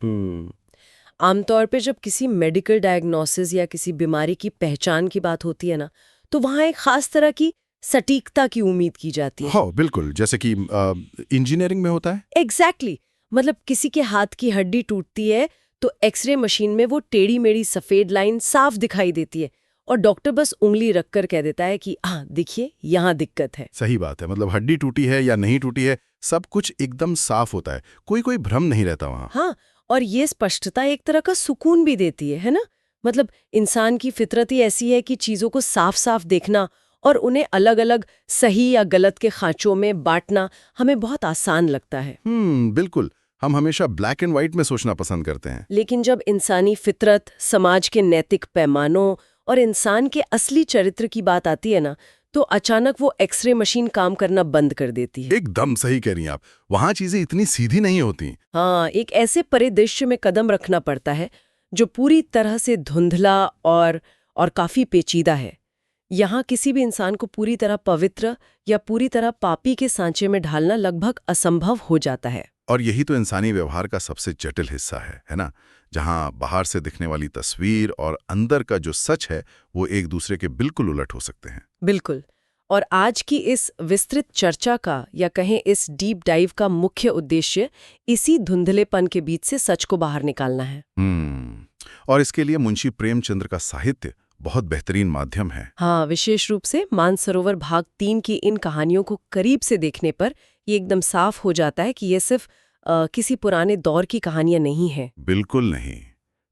हम्म। आमतौर पे जब किसी मेडिकल डायग्नोसिस या किसी बीमारी की पहचान की बात होती है ना, तो वहाँ एक खास तरह की सटीकता की उम्मीद की जाती है। हाँ बिल्कुल, जैसे कि इंजीनियरिंग में होता है। एग्जैक्टली मतलब किसी के हाथ की हड्डी टूटती है तो एक्सरे मशीन में वो टेढ़ी मेढ़ी सफेद लाइन साफ दिखाई देती है और डॉक्टर बस उंगली रखकर कह देता है कि हाँ देखिए यहाँ दिक्कत है। सही बात है, मतलब हड्डी टूटी है या नहीं टूटी है, सब कुछ एकदम साफ होता है, कोई कोई भ्रम नहीं रहता वहाँ। हाँ, और ये स्पष्टता एक तरह का सुकून भी देती है ना। मतलब इंसान की फितरत ही ऐसी है कि चीजों को साफ साफ देखना और उन्हें अलग अलग सही या गलत के खांचों में बांटना हमें बहुत आसान लगता है। बिल्कुल। हम हमेशा ब्लैक एंड व्हाइट में सोचना पसंद करते हैं। लेकिन जब इंसानी फितरत, समाज के नैतिक पैमानों और इंसान के असली चरित्र की बात आती है ना, तो अचानक वो एक्सरे मशीन काम करना बंद कर देती है। एकदम सही कह रही हैं आप, वहाँ चीजें इतनी सीधी नहीं होती। हाँ, एक ऐसे परिदृश्य में कदम रखना पड़ता है जो पूरी तरह से धुंधला और काफी पेचीदा है। यहाँ किसी भी इंसान को पूरी तरह पवित्र या पूरी तरह पापी के सांचे में ढालना लगभग असंभव हो जाता है। और यही तो इंसानी व्यवहार का सबसे जटिल हिस्सा है ना? जहाँ बाहर से दिखने वाली तस्वीर और अंदर का जो सच है वो एक दूसरे के बिल्कुल उलट हो सकते हैं। बिल्कुल। और आज की इस विस्तृत चर्चा का या कहें इस डीप डाइव का मुख्य उद्देश्य इसी धुंधलेपन के बीच से सच को बाहर निकालना है। और इसके लिए मुंशी प्रेमचंद्र का साहित्य बहुत बेहतरीन माध्यम है। हाँ, विशेष रूप से मानसरोवर भाग 3 की इन कहानियों को करीब से देखने पर ये एकदम साफ हो जाता है कि ये सिर्फ किसी पुराने दौर की कहानियां नहीं है। बिल्कुल नहीं,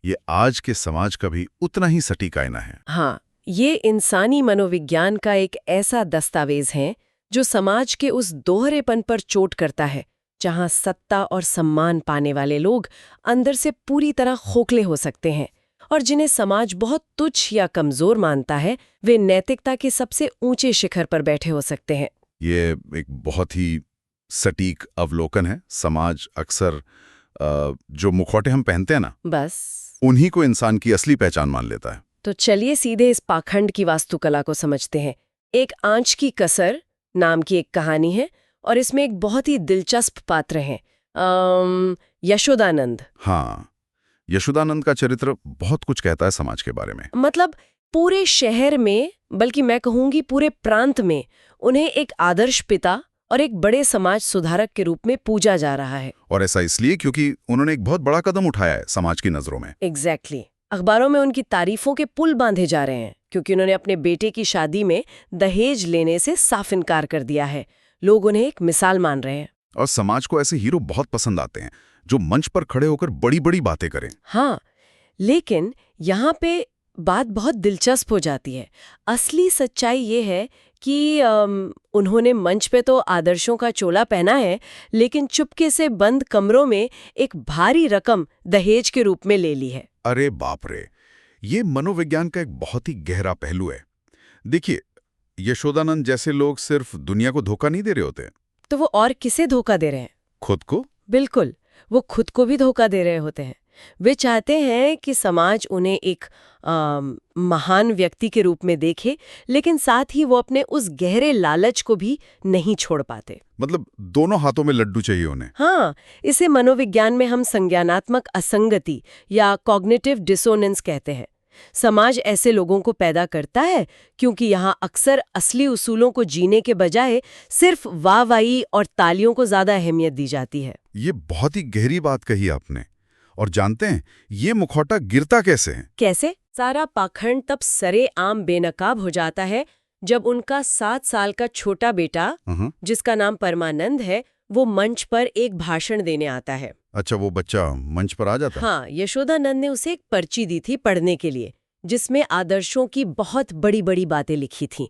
ये आज के समाज का भी उतना ही सटीक आईना है। हाँ, ये इंसानी मनोविज्ञान का एक ऐसा दस्तावेज है जो समाज के उस दोहरेपन पर चोट करता है जहाँ सत्ता और सम्मान पाने वाले लोग अंदर से पूरी तरह खोखले हो सकते हैं और जिन्हें समाज बहुत तुच्छ या कमजोर मानता है वे नैतिकता के सबसे ऊंचे शिखर पर बैठे हो सकते हैं। ये एक बहुत ही सटीक अवलोकन है। समाज अक्सर जो मुखौटे हम पहनते हैं ना, बस उन्हीं को इंसान की असली पहचान मान लेता है। तो चलिए सीधे इस पाखंड की वास्तुकला को समझते हैं। एक आंच की कसर नाम की एक कहानी है और इसमें एक बहुत ही दिलचस्प पात्र है, यशोदानंद। हाँ, यशोदानंद का चरित्र बहुत कुछ कहता है समाज के बारे में। मतलब पूरे शहर में, बल्कि मैं कहूंगी पूरे प्रांत में, उन्हें एक आदर्श पिता और एक बड़े समाज सुधारक के रूप में पूजा जा रहा है। और ऐसा इसलिए क्योंकि उन्होंने एक बहुत बड़ा कदम उठाया है समाज की नजरों में। एग्जैक्टली। अखबारों में उनकी तारीफों के पुल बांधे जा रहे हैं क्योंकि उन्होंने अपने बेटे की शादी में दहेज लेने से साफ इनकार कर दिया है। लोग उन्हें एक मिसाल मान रहे हैं। और समाज को ऐसे हीरो बहुत पसंद आते हैं जो मंच पर खड़े होकर बड़ी बड़ी बातें करें। हाँ, लेकिन यहाँ पे बात बहुत दिलचस्प हो जाती है। असली सच्चाई ये है कि उन्होंने मंच पे तो आदर्शों का चोला पहना है, लेकिन चुपके से बंद कमरों में एक भारी रकम दहेज के रूप में ले ली है। अरे बाप रे, ये मनोविज्ञान का एक बहुत ही गहरा पहलू है। देखिए, यशोदानंद जैसे लोग सिर्फ दुनिया को धोखा नहीं दे रहे होते, तो वो और किसे धोखा दे रहे हैं? खुद को। बिल्कुल, वो खुद को भी धोखा दे रहे होते हैं। वे चाहते हैं कि समाज उन्हें एक महान व्यक्ति के रूप में देखे, लेकिन साथ ही वो अपने उस गहरे लालच को भी नहीं छोड़ पाते। मतलब दोनों हाथों में लड्डू चाहिए उन्हें। हाँ, इसे मनोविज्ञान में हम संज्ञानात्मक असंगति या कॉग्निटिव डिसोनेंस कहते हैं। समाज ऐसे लोगों को पैदा करता है क्योंकि यहाँ अक्सर असली उसूलों को जीने के बजाय सिर्फ वाहवाही और तालियों को ज्यादा अहमियत दी जाती है। ये बहुत ही गहरी बात कही आपने। और जानते हैं ये मुखौटा गिरता कैसे है? कैसे? सारा पाखंड तब सरे आम बेनकाब हो जाता है जब उनका 7 साल का छोटा बेटा, जिसका नाम परमानंद है, वो मंच पर एक भाषण देने आता है। अच्छा, वो बच्चा मंच पर आ जाता है? हाँ, यशोदानंद ने उसे एक पर्ची दी थी पढ़ने के लिए जिसमें आदर्शों की बहुत बड़ी बड़ी बातें लिखी थीं।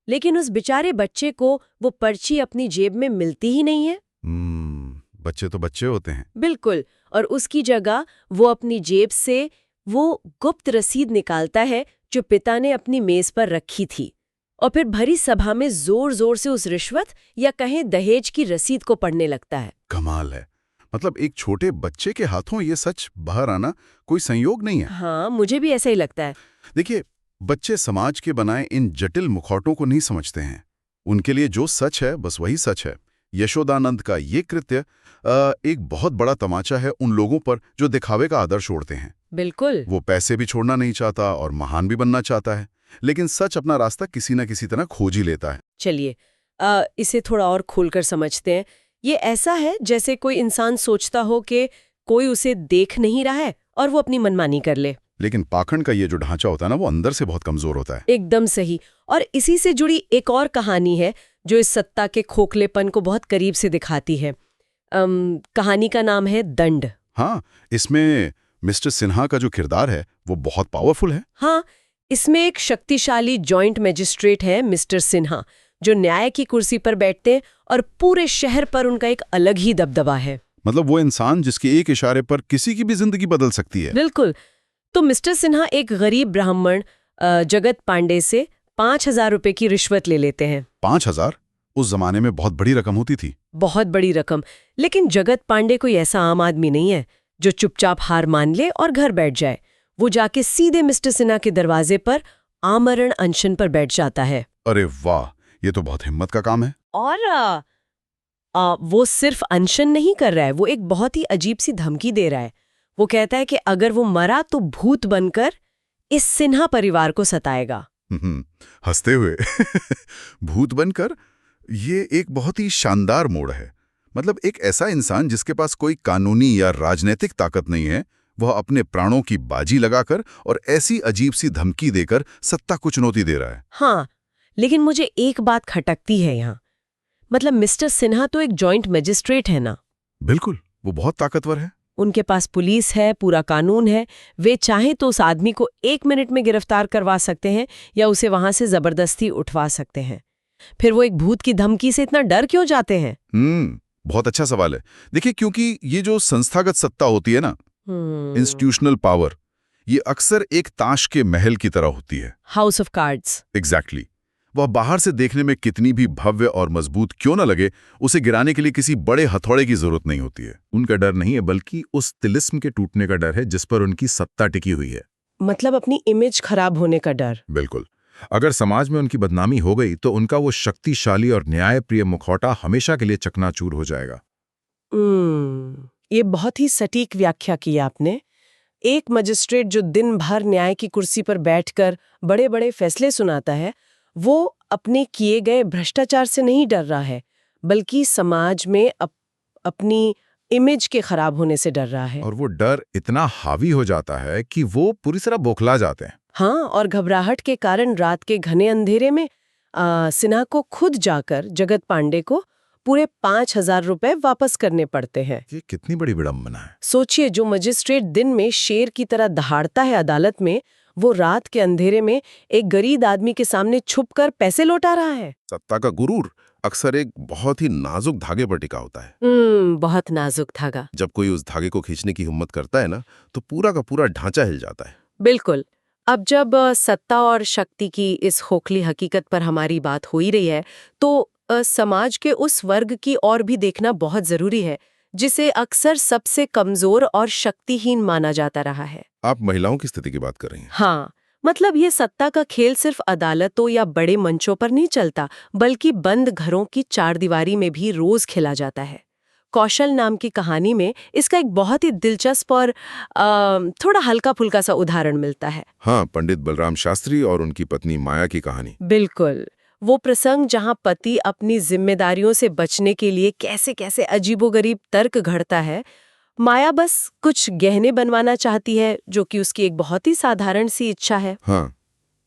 लेकिन उस बेचारे बच्चे को वो पर्ची अपनी जेब में मिलती ही नहीं है। बच्चे तो बच्चे होते हैं। बिल्कुल। और उसकी जगह वो अपनी जेब से वो गुप्त रसीद निकालता है जो पिता ने अपनी मेज पर रखी थी और फिर भरी सभा में जोर जोर से उस रिश्वत या कहें दहेज की रसीद को पढ़ने लगता है। कमाल है। मतलब एक छोटे बच्चे के हाथों ये सच बाहर आना कोई संयोग नहीं है। हाँ, मुझे भी ऐसा ही लगता है। देखिए, बच्चे समाज के बनाए इन जटिल मुखौटों को नहीं समझते हैं। उनके लिए जो सच है बस वही सच है। यशोदानंद का ये कृत्य एक बहुत बड़ा तमाचा है उन लोगों पर जो दिखावे का आदर्श छोड़ते हैं। बिल्कुल। वो पैसे भी छोड़ना नहीं चाहता और महान भी बनना चाहता है, लेकिन सच अपना रास्ता किसी न किसी तरह खोज ही लेता है। चलिए इसे थोड़ा और खोलकर समझते हैं। ये ऐसा है जैसे कोई इंसान सोचता हो कि कोई उसे देख नहीं रहा है और वो अपनी मनमानी कर ले। लेकिन पाखंड का ये जो ढांचा होता है ना, वो अंदर से बहुत कमजोर होता है। एकदम सही। और इसी से जुड़ी एक और कहानी है जो इस सत्ता के खोखलेपन को बहुत करीब से दिखाती है। कहानी का नाम है दंड। हाँ, इसमें मिस्टर सिन्हा का जो किरदार है वो बहुत पावरफुल है। हाँ, इसमें एक शक्तिशाली जॉइंट मजिस्ट्रेट है मिस्टर सिन्हा, जो न्याय की कुर्सी पर बैठते हैं और पूरे शहर पर उनका एक अलग ही दबदबा है। मतलब वो इंसान जिसके एक इशारे पर किसी की भी जिंदगी बदल सकती है। बिल्कुल। तो मिस्टर सिन्हा एक गरीब ब्राह्मण जगत पांडे से 5,000 रुपए की रिश्वत ले लेते हैं। 5,000 उस जमाने में बहुत बड़ी रकम होती थी। बहुत बड़ी रकम। लेकिन जगत पांडे कोई ऐसा आम आदमी नहीं है जो चुपचाप हार मान ले और घर बैठ जाए। वो जाके सीधे मिस्टर सिन्हा के दरवाजे पर आमरण अनशन पर बैठ जाता है। अरे वाह, ये तो बहुत हिम्मत का काम है। और वो सिर्फ अनशन नहीं कर रहा है, वो एक बहुत ही अजीब सी धमकी दे रहा है। वो कहता है कि अगर वो मरा तो भूत बनकर इस सिन्हा परिवार को सताएगा। हंसते हुए भूत बनकर, ये एक बहुत ही शानदार मोड़ है। मतलब एक ऐसा इंसान जिसके पास कोई कानूनी या राजनीतिक ताकत नहीं है, वह अपने प्राणों की बाजी लगाकर और ऐसी अजीब सी धमकी देकर सत्ता को चुनौती दे रहा है। हाँ, लेकिन मुझे एक बात खटकती है यहाँ। मतलब मिस्टर सिन्हा तो एक जॉइंट मजिस्ट्रेट है ना। बिल्कुल, वो बहुत ताकतवर है। उनके पास पुलिस है, पूरा कानून है। वे चाहें तो उस आदमी को 1 मिनट में गिरफ्तार करवा सकते हैं या उसे वहां से जबरदस्ती उठवा सकते हैं। फिर वो एक भूत की धमकी से इतना डर क्यों जाते हैं? बहुत अच्छा सवाल है। देखिए, क्योंकि ये जो संस्थागत सत्ता होती है ना, इंस्टीट्यूशनल पावर, ये अक्सर एक ताश के महल की तरह होती है। House of cards. एग्जैक्टली। वह बाहर से देखने में कितनी भी भव्य और मजबूत क्यों न लगे, उसे गिराने के लिए किसी बड़े हथौड़े की जरूरत नहीं होती है। उनका डर नहीं है, बल्कि उस तिलिस्म के टूटने का डर है जिस पर उनकी सत्ता टिकी हुई है। मतलब अपनी इमेज खराब होने का डर। बिल्कुल। अगर समाज में उनकी बदनामी हो गई तो उनका वो शक्तिशाली और न्यायप्रिय मुखौटा हमेशा के लिए चकनाचूर हो जाएगा। ये बहुत ही सटीक व्याख्या की आपने। एक मजिस्ट्रेट जो दिन भर न्याय की कुर्सी पर बैठकर बड़े बड़े फैसले सुनाता है, वो अपने किए गए भ्रष्टाचार से नहीं डर रहा है, बल्कि समाज में अपनी इमेज के खराब होने से डर रहा है। और वो डर इतना हावी हो जाता है कि वो पूरी तरह बौखला जाते हैं। हाँ, और घबराहट के कारण रात के घने अंधेरे में सिन्हा को खुद जाकर जगत पांडे को पूरे 5,000 रुपए वापस करने पड़ते हैं। ये कितनी बड़ी विडंबना है। सोचिए, जो मजिस्ट्रेट दिन में शेर की तरह दहाड़ता है अदालत में, वो रात के अंधेरे में एक गरीब आदमी के सामने छुपकर पैसे लौटा रहा है। सत्ता का गुरूर अक्सर एक बहुत ही नाजुक धागे पर टिका होता है। बहुत नाजुक धागा। जब कोई उस धागे को खींचने की हिम्मत करता है ना, तो पूरा का पूरा ढांचा हिल जाता है। बिल्कुल। अब जब सत्ता और शक्ति की इस खोखली हकीकत पर हमारी बात हो ही रही है, तो समाज के उस वर्ग की ओर भी देखना बहुत जरूरी है जिसे अक्सर सबसे कमजोर और शक्तिहीन माना जाता रहा है। आप महिलाओं की स्थिति की बात कर रही हैं। हाँ, मतलब ये सत्ता का खेल सिर्फ अदालतों या बड़े मंचों पर नहीं चलता, बल्कि बंद घरों की चारदीवारी में भी रोज खेला जाता है। कौशल नाम की कहानी में इसका एक बहुत ही दिलचस्प और थोड़ा हल्का फुल्का सा उदाहरण मिलता है। हाँ, पंडित बलराम शास्त्री और उनकी पत्नी माया की कहानी। बिल्कुल, वो प्रसंग जहां पति अपनी जिम्मेदारियों से बचने के लिए कैसे कैसे अजीबोगरीब तर्क घड़ता है। माया बस कुछ गहने बनवाना चाहती है, जो कि उसकी एक बहुत ही साधारण सी इच्छा है। हाँ,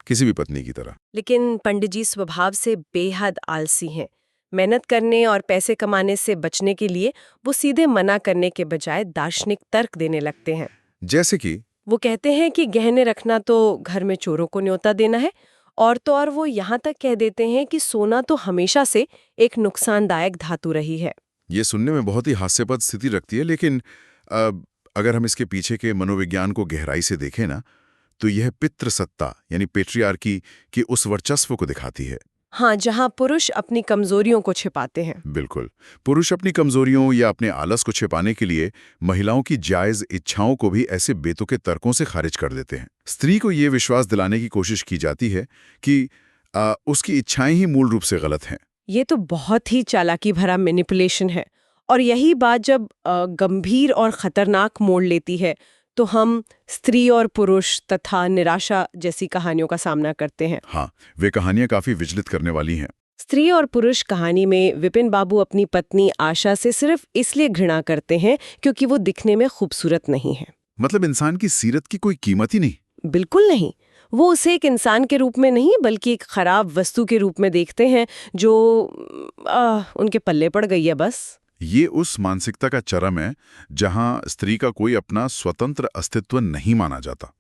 किसी भी पत्नी की तरह। लेकिन पंडित जी स्वभाव से बेहद आलसी हैं। मेहनत करने और पैसे कमाने से बचने के लिए वो सीधे मना करने के बजाय दार्शनिक तर्क देने लगते हैं। जैसे कि वो कहते हैं कि गहने रखना तो घर में चोरों को न्योता देना है, और तो और वो यहाँ तक कह देते हैं कि सोना तो हमेशा से एक नुकसानदायक धातु रही है। ये सुनने में बहुत ही हास्यास्पद स्थिति रखती है, लेकिन अगर हम इसके पीछे के मनोविज्ञान को गहराई से देखें ना, तो यह पितृसत्ता यानी पेट्रियार्की की उस वर्चस्व को दिखाती है। हाँ, जहाँ पुरुष अपनी कमजोरियों को छिपाते हैं। बिल्कुल, पुरुष अपनी कमजोरियों या अपने आलस को छिपाने के लिए महिलाओं की जायज इच्छाओं को भी ऐसे बेतुके तर्कों से खारिज कर देते हैं। स्त्री को ये विश्वास दिलाने की कोशिश की जाती है कि उसकी इच्छाएं ही मूल रूप से गलत हैं। ये तो बहुत ही चालाकी भरा मैनिपुलेशन है। और यही बात जब गंभीर और खतरनाक मोड़ लेती है तो हम स्त्री और पुरुष तथा निराशा जैसी कहानियों का सामना करते हैं। हाँ, वे कहानियां काफी विचलित करने वाली हैं। स्त्री और पुरुष कहानी में विपिन बाबू अपनी पत्नी आशा से सिर्फ इसलिए घृणा करते हैं क्योंकि वो दिखने में खूबसूरत नहीं है। मतलब इंसान की सीरत की कोई कीमत ही नहीं। बिल्कुल नहीं। वो उसे एक इंसान के रूप में नहीं बल्कि एक खराब वस्तु के रूप में देखते हैं जो उनके पल्ले पड़ गई है बस। ये उस मानसिकता का चरम है जहां स्त्री का कोई अपना स्वतंत्र अस्तित्व नहीं माना जाता।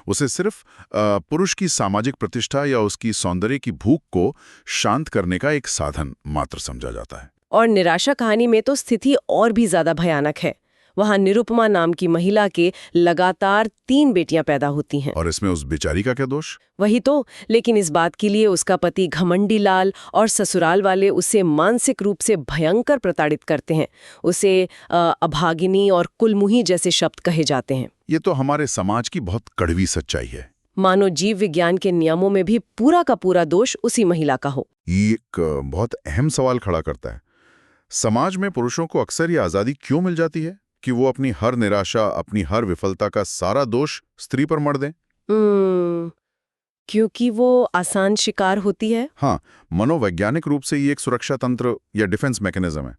उसे सिर्फ पुरुष की सामाजिक प्रतिष्ठा या उसकी सौंदर्य की भूख को शांत करने का एक साधन मात्र समझा जाता है। और निराशा कहानी में तो स्थिति और भी ज्यादा भयानक है। वहां निरुपमा नाम की महिला के लगातार 3 बेटियां पैदा होती हैं। और इसमें उस बेचारी का क्या दोष? वही तो। लेकिन इस बात के लिए उसका पति घमंडी लाल और ससुराल वाले उसे मानसिक रूप से भयंकर प्रताड़ित करते हैं। उसे अभागिनी और कुलमुही जैसे शब्द कहे जाते हैं। ये तो हमारे समाज की बहुत कड़वी सच्चाई है। मानो जीव विज्ञान के नियमों में भी पूरा का पूरा दोष उसी महिला का हो। ये एक बहुत अहम सवाल खड़ा करता है। समाज में पुरुषों को अक्सर ये आज़ादी क्यों मिल जाती है कि वो अपनी हर निराशा, अपनी हर विफलता का सारा दोष स्त्री पर मढ़ दें? क्योंकि वो आसान शिकार होती है। हाँ, मनोवैज्ञानिक रूप से ये एक सुरक्षा तंत्र या डिफेंस मैकेनिज्म है।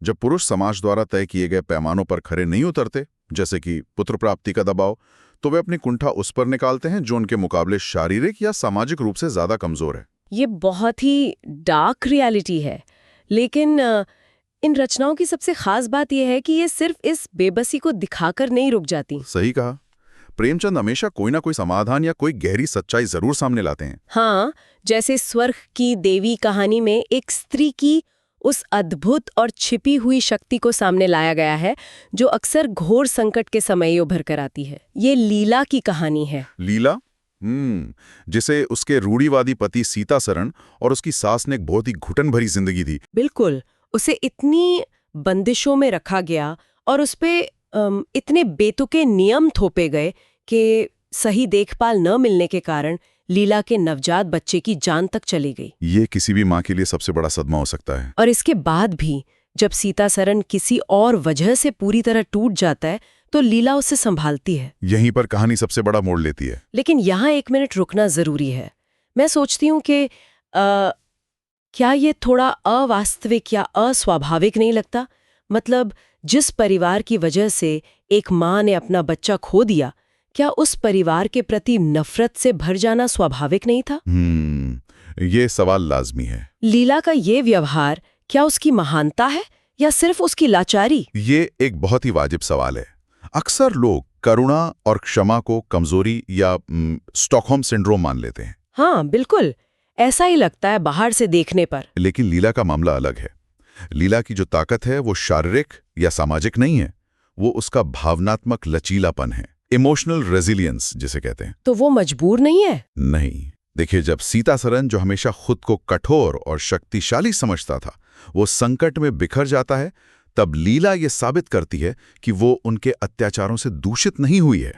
जब पुरुष समाज द्वारा तय किए गए पैमानों पर खरे नहीं उतरते, जैसे कि पुत्र प्राप्ति का दबाव, तो वे अपनी कुंठा उस पर निकालते हैं जो उनके मुकाबले शारीरिक या सामाजिक रूप से ज्यादा कमजोर है। ये बहुत ही डार्क रियलिटी है। लेकिन इन रचनाओं की सबसे खास बात यह है कि ये सिर्फ इस बेबसी को दिखाकर नहीं रुक जाती। सही कहा। प्रेमचंद हमेशा कोई ना कोई समाधान या कोई गहरी सच्चाई जरूर सामने लाते हैं। हाँ, जैसे स्वर्ग की देवी कहानी में एक स्त्री की उस अद्भुत और छिपी हुई शक्ति को सामने लाया गया है जो अक्सर घोर संकट के समय ही उभर कर आती है। ये लीला की कहानी है। लीला? जिसे उसके रूढ़िवादी पति सीतासरण और उसकी सास ने एक बहुत ही घुटन भरी जिंदगी दी। बिल्कुल। उसे इतनी बंदिशों में रखा गया और उस पे इतने बेतुके नियम थोपे गए कि सही देखभाल न मिलने के कारण लीला के नवजात बच्चे की जान तक चली गई। ये किसी भी माँ के लिए सबसे बड़ा सदमा हो सकता है। और इसके बाद भी जब सीतासरण किसी और वजह से पूरी तरह टूट जाता है तो लीला उसे संभालती है। यहीं पर कहानी सबसे बड़ा मोड़ लेती है। लेकिन यहाँ 1 मिनट रुकना जरूरी है। मैं सोचती हूँ कि क्या ये थोड़ा अवास्तविक या अस्वाभाविक नहीं लगता? मतलब जिस परिवार की वजह से एक माँ ने अपना बच्चा खो दिया, क्या उस परिवार के प्रति नफरत से भर जाना स्वाभाविक नहीं था? ये सवाल लाजमी है। लीला का ये व्यवहार क्या उसकी महानता है या सिर्फ उसकी लाचारी? ये एक बहुत ही वाजिब सवाल है। अक्सर लोग करुणा और क्षमा को कमजोरी या स्टॉकहोम सिंड्रोम मान लेते हैं। हाँ, बिल्कुल ऐसा ही लगता है बाहर से देखने पर। लेकिन लीला का मामला अलग है। लीला की जो ताकत है वो शारीरिक या सामाजिक नहीं है, वो उसका भावनात्मक लचीलापन है, इमोशनल रेजिलियंस जिसे कहते हैं। तो वो मजबूर नहीं है? नहीं। देखिए, जब सीतासरण जो हमेशा खुद को कठोर और शक्तिशाली समझता था वो संकट में बिखर जाता है, तब लीला ये साबित करती है कि वो उनके अत्याचारों से दूषित नहीं हुई है।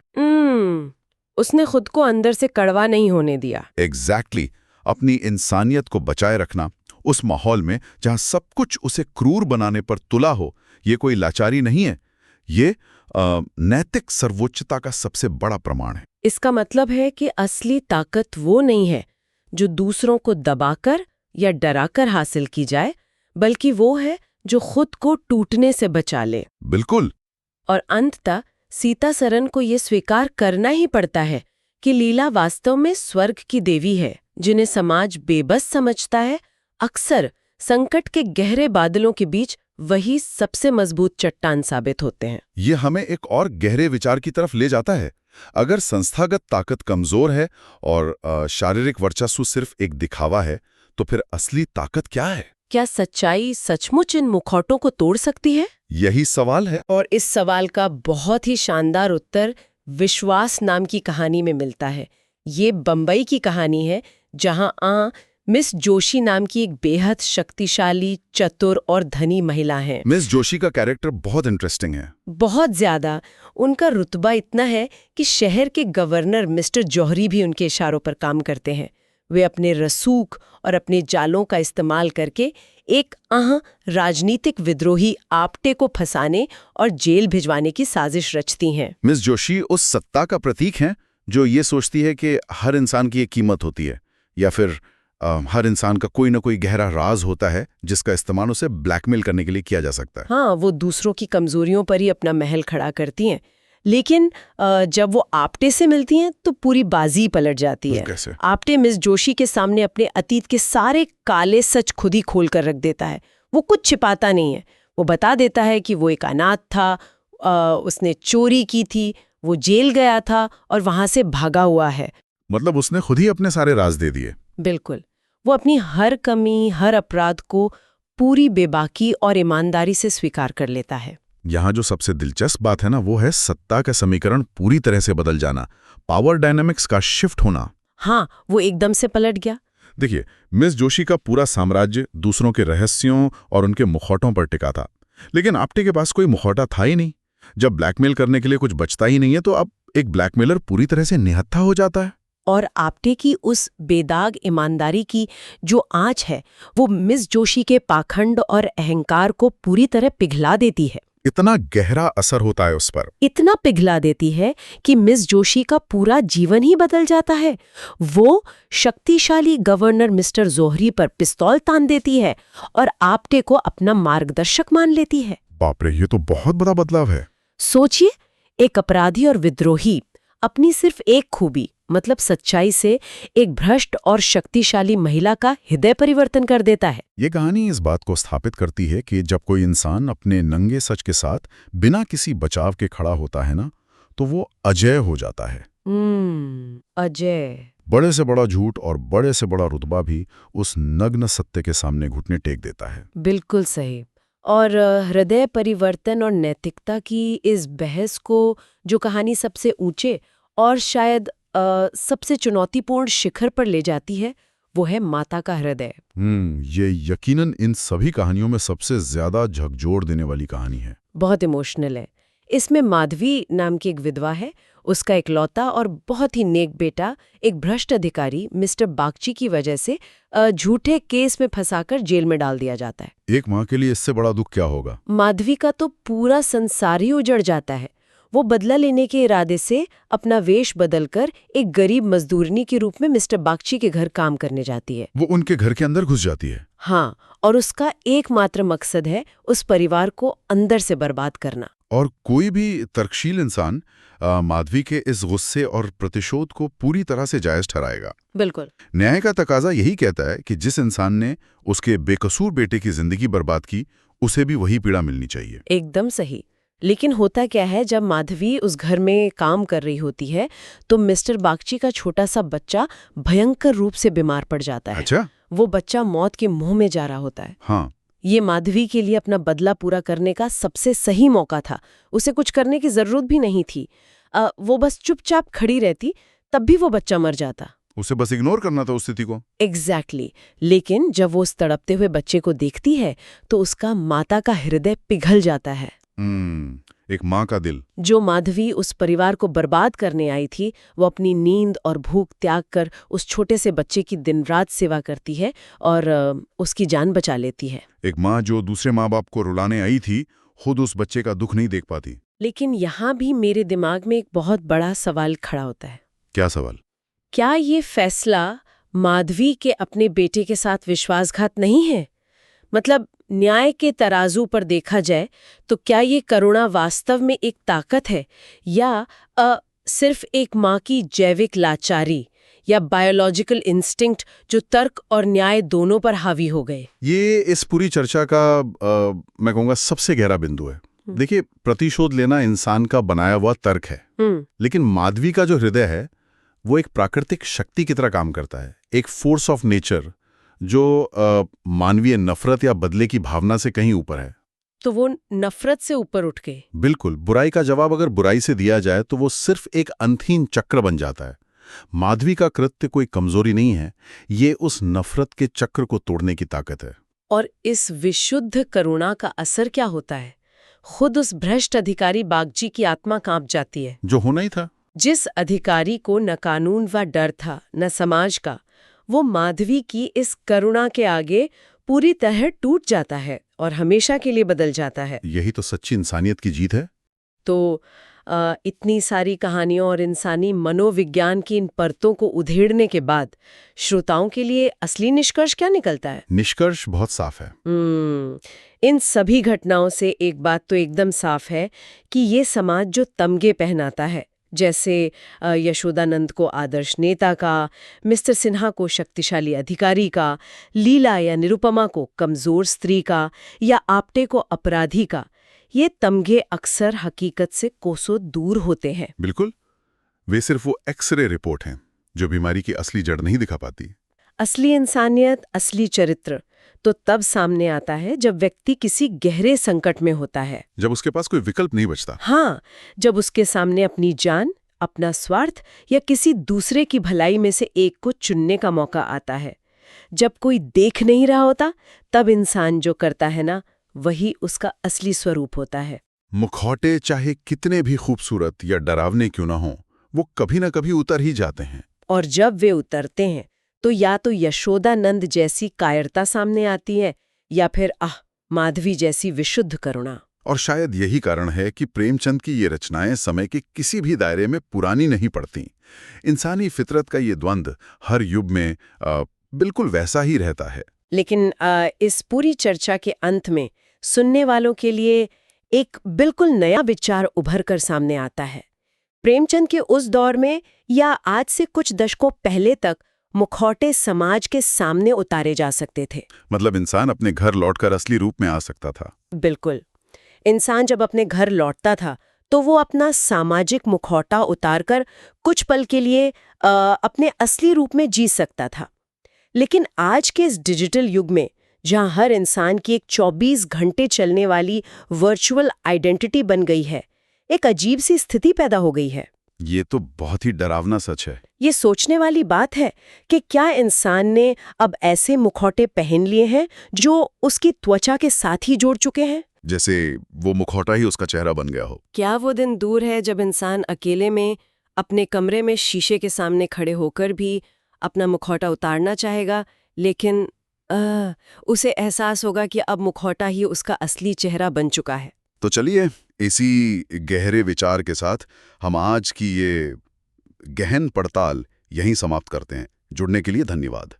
उसने खुद को अंदर से कड़वा नहीं होने दिया। एग्जैक्टली। अपनी इंसानियत को बचाए रखना उस माहौल में जहां सब कुछ उसे क्रूर बनाने पर तुला हो, ये कोई लाचारी नहीं है, ये नैतिक सर्वोच्चता का सबसे बड़ा प्रमाण है। इसका मतलब है कि असली ताकत वो नहीं है जो दूसरों को दबाकर या डराकर हासिल की जाए, बल्कि वो है जो खुद को टूटने से बचा ले। बिल्कुल। और अंततः सीतासरण को ये स्वीकार करना ही पड़ता है कि लीला वास्तव में स्वर्ग की देवी है, जिन्हें समाज बेबस समझता है। अक्सर संकट के गहरे बादलों के बीच वही सबसे मजबूत चट्टान साबित होते हैं। ये हमें एक और गहरे विचार की तरफ ले जाता है। अगर संस्थागत ताकत कमजोर है और शारीरिक वर्चस्व सिर्फ एक दिखावा है, तो फिर असली ताकत क्या है? क्या सच्चाई सचमुच इन मुखौटों को तोड़ सकती है? यही सवाल है। और इस सवाल का बहुत ही शानदार उत्तर विश्वास नाम की कहानी में मिलता है। ये बंबई की कहानी है जहां मिस जोशी नाम की एक बेहद शक्तिशाली, चतुर और धनी महिला है। मिस जोशी का कैरेक्टर बहुत इंटरेस्टिंग है। बहुत ज्यादा। उनका रुतबा इतना है कि शहर के गवर्नर मिस्टर जौहरी भी उनके इशारों पर काम करते हैं। वे अपने रसूख और अपने जालों का इस्तेमाल करके एक राजनीतिक विद्रोही आप्टे को फंसाने और जेल भिजवाने की साजिश रचती हैं। मिस जोशी उस सत्ता का प्रतीक हैं जो ये सोचती है कि हर इंसान की एक कीमत होती है, या फिर हर इंसान का कोई ना कोई गहरा राज होता है जिसका इस्तेमाल उसे ब्लैकमेल करने के लिए किया जा सकता है। हाँ, वो दूसरों की कमजोरियों पर ही अपना महल खड़ा करती हैं, लेकिन जब वो आप्टे से मिलती हैं तो पूरी बाजी पलट जाती है। कैसे? आप्टे मिस जोशी के सामने अपने अतीत के सारे काले सच खुद ही खोल कर रख देता है। वो कुछ छिपाता नहीं है। वो बता देता है कि वो एक अनाथ था, उसने चोरी की थी, वो जेल गया था और वहां से भागा हुआ है। मतलब उसने खुद ही अपने सारे राज दे दिए। बिल्कुल। वो अपनी हर कमी, हर अपराध को पूरी बेबाकी और ईमानदारी से स्वीकार कर लेता है। यहाँ जो सबसे दिलचस्प बात है ना, वो है सत्ता का समीकरण पूरी तरह से बदल जाना, पावर डायनामिक्स का शिफ्ट होना। हाँ, वो एकदम से पलट गया। देखिए, मिस जोशी का पूरा साम्राज्य दूसरों के रहस्यों और उनके मुखौटों पर टिका था, लेकिन आप्टे के पास कोई मुखौटा था ही नहीं। जब ब्लैकमेल करने के लिए कुछ बचता ही नहीं है तो अब एक ब्लैकमेलर पूरी तरह से निहत्था हो जाता है। और आप्टे की उस बेदाग ईमानदारी की जो आंच है, वो मिस जोशी के पाखंड और अहंकार को पूरी तरह पिघला देती है। इतना गहरा असर होता है उस पर, इतना पिघला देती है कि मिस जोशी का पूरा जीवन ही बदल जाता है। वो शक्तिशाली गवर्नर मिस्टर जोहरी पर पिस्तौल तान देती है और आप्टे को अपना मार्गदर्शक मान लेती है। बाप रे, ये तो बहुत बड़ा बदलाव है। सोचिए, एक अपराधी और विद्रोही अपनी सिर्फ एक खूबी मतलब सच्चाई से एक भ्रष्ट और शक्तिशाली महिला का हृदय परिवर्तन कर देता है। ये कहानी इस बात को स्थापित करती है कि जब कोई इंसान अपने नंगे सच के साथ बिना किसी बचाव के खड़ा होता है ना, तो वो अजय हो जाता है। अजय। बड़े से बड़ा झूठ और बड़े से बड़ा रुतबा भी उस नग्न सत्य के सामने घुटने टेक देता है। बिल्कुल सही। और हृदय परिवर्तन और नैतिकता की इस बहस को जो कहानी सबसे ऊंचे और शायद सबसे चुनौतीपूर्ण शिखर पर ले जाती है, वो है माता का हृदय। ये यकीनन इन सभी कहानियों में सबसे ज्यादा झकझोर देने वाली कहानी है। बहुत इमोशनल है। इसमें माधवी नाम की एक विधवा है, उसका इकलौता और बहुत ही नेक बेटा एक भ्रष्ट अधिकारी मिस्टर बागची की वजह से झूठे केस में फंसाकर जेल में डाल दिया जाता है। एक माँ के लिए इससे बड़ा दुख क्या होगा। माधवी का तो पूरा संसार ही उजड़ जाता है। वो बदला लेने के इरादे से अपना वेश बदलकर एक गरीब मजदूरनी के रूप में मिस्टर बागची के घर काम करने जाती है। वो उनके घर के अंदर घुस जाती है। हाँ, और उसका एकमात्र मकसद है उस परिवार को अंदर से बर्बाद करना। और कोई भी तर्कशील इंसान माधवी के इस गुस्से और प्रतिशोध को पूरी तरह से जायज ठहराएगा। बिल्कुल। न्याय का तकाजा यही कहता है कि जिस इंसान ने उसके बेकसूर बेटे की जिंदगी बर्बाद की, उसे भी वही पीड़ा मिलनी चाहिए। एकदम सही। लेकिन होता क्या है, जब माधवी उस घर में काम कर रही होती है तो मिस्टर बागची का छोटा सा बच्चा भयंकर रूप से बीमार पड़ जाता है। अच्छा? वो बच्चा मौत के मुंह में जा रहा होता है। हाँ। ये माधवी के लिए अपना बदला पूरा करने का सबसे सही मौका था। उसे कुछ करने की जरूरत भी नहीं थी। वो बस चुपचाप खड़ी रहती, तब भी वो बच्चा मर जाता। उसे बस इग्नोर करना था उस स्थिति को। एग्जैक्टली। लेकिन जब वो उस तड़पते हुए बच्चे को देखती है तो उसका माता का हृदय पिघल जाता है। एक माँ का दिल। जो माधवी उस परिवार को बर्बाद करने आई थी, वो अपनी नींद और भूख त्याग कर उस छोटे से बच्चे की दिन रात सेवा करती है और उसकी जान बचा लेती है। एक माँ जो दूसरे माँ बाप को रुलाने आई थी, खुद उस बच्चे का दुख नहीं देख पाती। लेकिन यहाँ भी मेरे दिमाग में एक बहुत बड़ा सवाल खड़ा होता है। क्या सवाल? क्या ये फैसला माधवी के अपने बेटे के साथ विश्वासघात नहीं है? मतलब न्याय के तराजू पर देखा जाए तो क्या ये करुणा वास्तव में एक ताकत है या सिर्फ एक माँ की जैविक लाचारी या बायोलॉजिकल इंस्टिंक्ट जो तर्क और न्याय दोनों पर हावी हो गए? ये इस पूरी चर्चा का मैं कहूँगा सबसे गहरा बिंदु है। देखिए, प्रतिशोध लेना इंसान का बनाया हुआ तर्क है, लेकिन माधवी का जो हृदय है वो एक प्राकृतिक शक्ति की तरह काम करता है, एक फोर्स ऑफ नेचर जो मानवीय नफरत या बदले की भावना से कहीं ऊपर है। तो वो नफरत से ऊपर उठ गए। बिल्कुल। बुराई का जवाब अगर बुराई से दिया जाए तो वो सिर्फ एक अंतहीन चक्र बन जाता है। माधवी का कृत्य कोई कमजोरी नहीं है, ये उस नफरत के चक्र को तोड़ने की ताकत है। और इस विशुद्ध करुणा का असर क्या होता है? खुद उस भ्रष्ट अधिकारी बागची की आत्मा कांप जाती है। जो होना ही था। जिस अधिकारी को न कानून व डर था, न समाज का, वो माधवी की इस करुणा के आगे पूरी तरह टूट जाता है और हमेशा के लिए बदल जाता है। यही तो सच्ची इंसानियत की जीत है। तो इतनी सारी कहानियों और इंसानी मनोविज्ञान की इन परतों को उधेड़ने के बाद श्रोताओं के लिए असली निष्कर्ष क्या निकलता है? निष्कर्ष बहुत साफ है। इन सभी घटनाओं से एक बात तो एकदम साफ है कि ये समाज जो तमगे पहनाता है, जैसे यशोदानंद को आदर्श नेता का, मिस्टर सिन्हा को शक्तिशाली अधिकारी का, लीला या निरुपमा को कमजोर स्त्री का, या आप्टे को अपराधी का, ये तमगे अक्सर हकीकत से कोसों दूर होते हैं। बिल्कुल, वे सिर्फ वो एक्सरे रिपोर्ट हैं जो बीमारी की असली जड़ नहीं दिखा पाती। असली इंसानियत, असली चरित्र तो तब सामने आता है जब व्यक्ति किसी गहरे संकट में होता है, जब उसके पास कोई विकल्प नहीं बचता। हाँ, जब उसके सामने अपनी जान, अपना स्वार्थ या किसी दूसरे की भलाई में से एक को चुनने का मौका आता है। जब कोई देख नहीं रहा होता, तब इंसान जो करता है ना, वही उसका असली स्वरूप होता है। मुखौटे चाहे कितने भी खूबसूरत या डरावने क्यों ना हों, वो कभी ना कभी उतर ही जाते हैं। और जब वे उतरते हैं तो या तो यशोदानंद जैसी कायरता सामने आती है, या फिर माधवी जैसी विशुद्ध करुणा। और शायद यही कारण है कि प्रेमचंद की ये रचनाएं समय के किसी भी दायरे में पुरानी नहीं पड़ती। इंसानी फितरत का ये द्वंद्व हर युग में बिल्कुल वैसा ही रहता है। लेकिन इस पूरी चर्चा के अंत में सुनने वालों के लिए एक बिल्कुल नया विचार उभर कर सामने आता है। प्रेमचंद के उस दौर में या आज से कुछ दशकों पहले तक मुखौटे समाज के सामने उतारे जा सकते थे। मतलब इंसान अपने घर लौटकर असली रूप में आ सकता था। बिल्कुल। इंसान जब अपने घर लौटता था तो वो अपना सामाजिक मुखौटा उतारकर कुछ पल के लिए अपने असली रूप में जी सकता था। लेकिन आज के इस डिजिटल युग में, जहां हर इंसान की एक 24 घंटे चलने वाली वर्चुअल आइडेंटिटी बन गई है, एक अजीब सी स्थिति पैदा हो गई है। ये तो बहुत ही डरावना सच है। ये सोचने वाली बात है कि क्या इंसान ने अब ऐसे मुखौटे पहन लिए हैं जो उसकी त्वचा के साथ ही जोड़ चुके हैं, जैसे वो मुखौटा ही उसका चेहरा बन गया हो। क्या वो दिन दूर है जब इंसान अकेले में अपने कमरे में शीशे के सामने खड़े होकर भी अपना मुखौटा उतारना चाहेगा, लेकिन उसे एहसास होगा कि अब मुखौटा ही उसका असली चेहरा बन चुका है। तो चलिए, इसी गहरे विचार के साथ हम आज की ये गहन पड़ताल यहीं समाप्त करते हैं। जुड़ने के लिए धन्यवाद।